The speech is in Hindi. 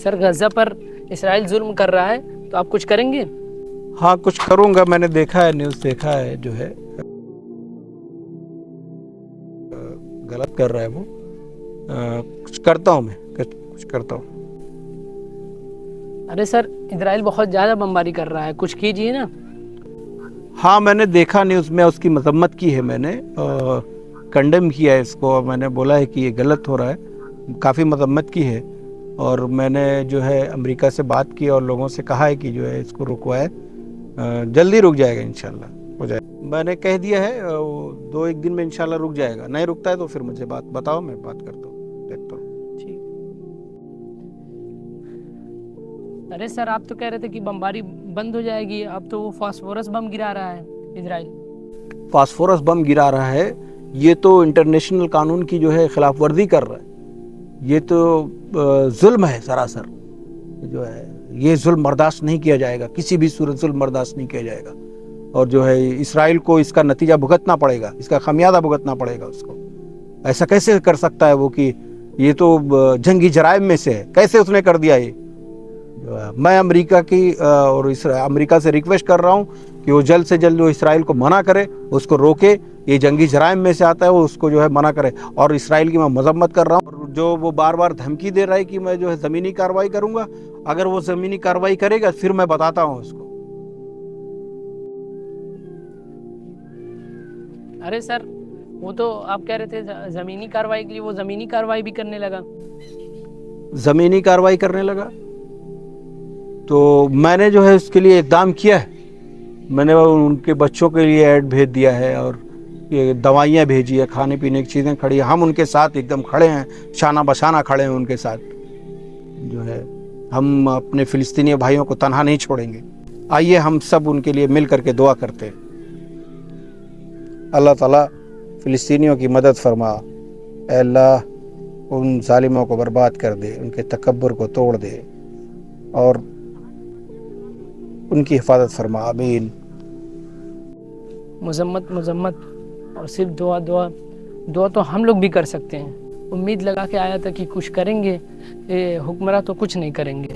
सर गज़ा पर इसराइल जुल्म कर रहा है तो आप कुछ करेंगे? हाँ, कुछ करूँगा। मैंने देखा है, न्यूज़ देखा है, जो है गलत कर रहा है वो। कुछ करता हूँ मैं, कुछ करता हूँ। अरे सर, इसराइल बहुत ज़्यादा बमबारी कर रहा है, कुछ कीजिए ना। हाँ, मैंने देखा न्यूज़ में, उसकी मजम्मत की है मैंने, कंडेम किया है इसको। मैंने बोला है कि ये गलत हो रहा है, काफ़ी मजम्मत की है। और मैंने जो है अमेरिका से बात की और लोगों से कहा है कि जो है इसको रुकवाए, जल्दी रुक जाएगा, इंशाल्लाह हो जाएगा। मैंने कह दिया है 2-1 दिन में इंशाल्लाह रुक जाएगा। नहीं रुकता है तो फिर मुझे बात बताओ, मैं बात करता हूँ, देखता हूँ। ठीक। अरे सर, आप तो कह रहे थे कि बमबारी बंद हो जाएगी, अब तो वो फास्फोरस बम गिरा रहा है इसराइल। फास्फोरस बम गिरा रहा है, ये तो इंटरनेशनल कानून की जो है खिलाफ वर्जी कर रहा है। ये तो जुल्म है सरासर, जो है ये जुल्म बर्दाश्त नहीं किया जाएगा, किसी भी सूरत जुल्म बर्दाश्त नहीं किया जाएगा। और जो है इसराइल को इसका नतीजा भुगतना पड़ेगा, इसका खमियाजा भुगतना पड़ेगा उसको। ऐसा कैसे कर सकता है वो कि ये तो जंगी जराइम में से है, कैसे उसने कर दिया ये। मैं अमेरिका की और अमेरिका से रिक्वेस्ट कर रहा हूँ कि वो जल्द से जल्द जो इसराइल को मना करे, उसको रोके। ये जंगी जराइम में से आता है, वो उसको जो है मना करे। और इसराइल की मैं मजम्मत कर रहा हूँ। जो वो बार बार धमकी दे रहा है कि मैं जो है ज़मीनी कार्रवाई करूँगा, अगर वो ज़मीनी कार्रवाई करेगा फिर मैं बताता हूँ उसको। अरे सर, वो तो आप कह रहे थे ज़मीनी कार्रवाई के लिए, वो ज़मीनी कार्रवाई भी करने लगा। ज़मीनी कार्रवाई करने लगा तो मैंने जो है उसके लिए इक़दाम किया है। मैंने उनके बच्चों के लिए ऐड भेज दिया है और ये दवाइयाँ भेजी है, खाने पीने की चीज़ें खड़ी है। हम उनके साथ एकदम खड़े हैं, शाना बशाना खड़े हैं उनके साथ। जो है हम अपने फ़िलिस्तीनी भाइयों को तनहा नहीं छोड़ेंगे। आइए हम सब उनके लिए मिल करके दुआ करते हैं। अल्लाह ताला फ़िलिस्तीनियों की मदद फरमा। ऐ अल्लाह, उन जालिमों को बर्बाद कर दे, उनके तकब्बुर को तोड़ दे और उनकी हिफाजत फरमा। आमीन। मजम्मत मजम्मत, और सिर्फ दुआ दुआ। दुआ तो हम लोग भी कर सकते हैं। उम्मीद लगा के आया था कि कुछ करेंगे, ये हुक्मरान तो कुछ नहीं करेंगे।